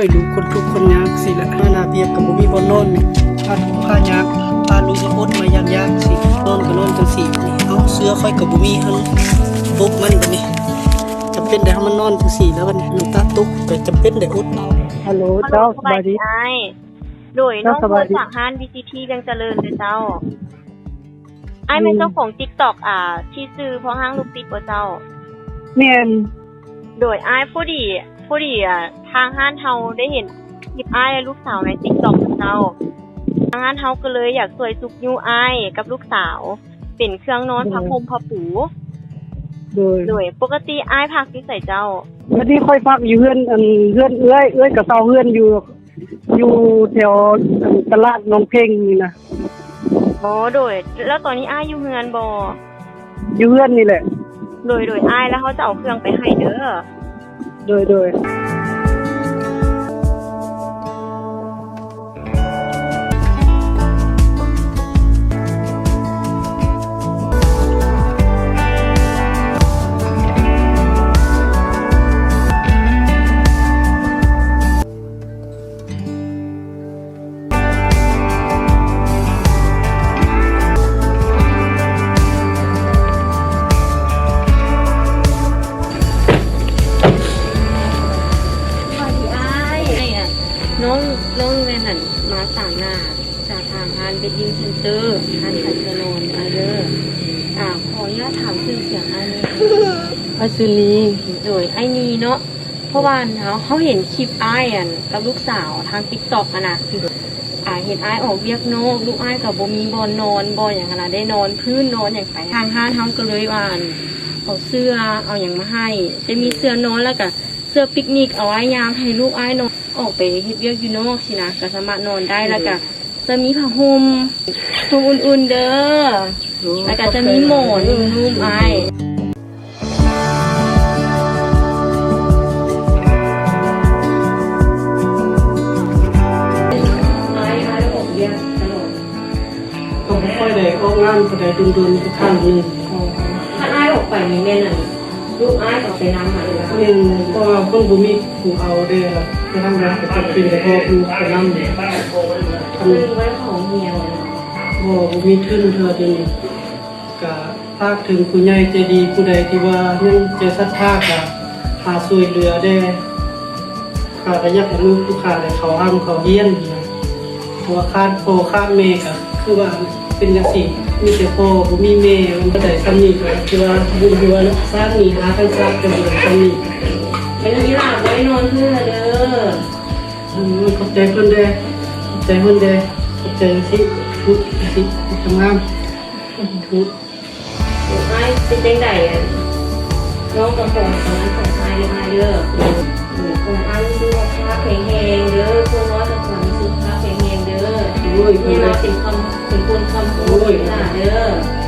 เคยดูคนทุกคนยากสิละมานาเบียกับบุมีบอลนอนนี่พาทุกพายากพาลุยอดมายากสินอนก็นอนจังสี่นี่เอาเสื้อค่อยกับบุมีฮันตุกมันแบบนี้จะเป็นได้ให้มันนอนจังสี่แล้ววันนี้น้ำตาตุกแต่จะเป็นได้อดเอาฮัลโหลเจ้าสบายดีโดยน้องคนจากห้านBCTยังเจริญเลยเจ้าไอ้เป็นเจ้าของ TikTok ที่ซื้อเพราะห้างลูกติดบ่เจ้าแม่นโดยอ้ายผู้ดีทางห้านเฮาได้เห็นคลิปอ้ายและลูกสาวใน TikTok ของเจ้าทางห้านเฮาก็เลยอยากสวยสุกยูอ้ายกับลูกสาวเป็นเครื่องนอนผ้าห่มผ้าปูโดยปกติอ้ายพักที่ใส่เจ้าวันนี้ค่อยพักอยู่เฮือนเอื้อยกับเตาเฮือนอยู่แถวตลาดหนองเพ่งนี่นะอ๋อโดยแล้วตอนนี้อ้ายอยู่เฮือนบ่อยู่เฮือนนี่แหละโดยอ้ายแล้วเขาจะเอาเครื่องไปให้เด้อโดยน้องแม่หันมาสั่งหน้าจากทางฮานเบดดิ้งเซ็นเตอร์ฮานสันจะนอนเด้อขออนุญาตถามชื่อเสียงอันนี้อาซุนีโดยไอ้นี่เนาะเพราะว่าเขาเห็นคลิปอ้ายกับลูกสาวทาง TikTok นะเห็นอ้ายออกเวียกนอกลูกอ้ายกับบ่มีบอนนอนบ่อย่างนั้นได้นอนพื้นนอนอย่างไรทางห้านเฮาก็เลยว่าเอาเสื้อเอาอย่างมาให้จะมีเสื้อนอนแล้วก็เสื้อปิกนิกเอาไว้ยามให้ลูกอ้ายนอนออกไปเฮ็ดเวียกอยู่นอกสินะก็สามารถนอนได้แล้วก็จะมีผ้าห่มอุ่นๆเด้อแล้วก็จะมีหมอนนุ่มๆอ้ายออกเวียกตลอดก็บ่ค่อยได้ออกงานก็ได้ดุนๆทุกครั้งนึงถ้าอ้ายออกไปนี่แม่น่ะลูกอ้ายก็ไปนำมาเลยเพราะว่าคนบ่มีผู้เอาเด้อไปทำงานก็จะเป็นแต่พ่อผู้ไปนำคือไว้ของเมียบ่มีทุนเท่านี้ก็ฝากถึงผู้ใหญ่ใจดีผู้ใดที่ว่ายังใจศรัทธาก็หาช่วยเหลือได้ก็อยากให้ลูกทุกคนได้เข้าห้างเข้าเรียนนะเพราะว่าขาดพ่อขาดแม่ก็คือว่าเป็นจังซี่มีแต่พ่อบ่มีแม่มันก็ได้ซ้ำนี้ก็คือว่าบุญอยู่ว่าสร้างนี่หาทางสร้างจะบ่ซ้ำนี้เป็นอีหลาไว้นอนเพื่อเด้อขอบใจเพิ่นเด้อขอบใจเพิ่นเด้อขอบใจสิทุกสิทำงานทุกอ้ายเป็นจังได๋น้องกับของตอนนั้นของอ้ายเด้อของอ้ายดูว่าภาพแข็งแรงเด้อพวกน้อยกับของสุขภาพแข็งแรงเด้อนี่มาเป็นคนคำพูดล่ะเด้อ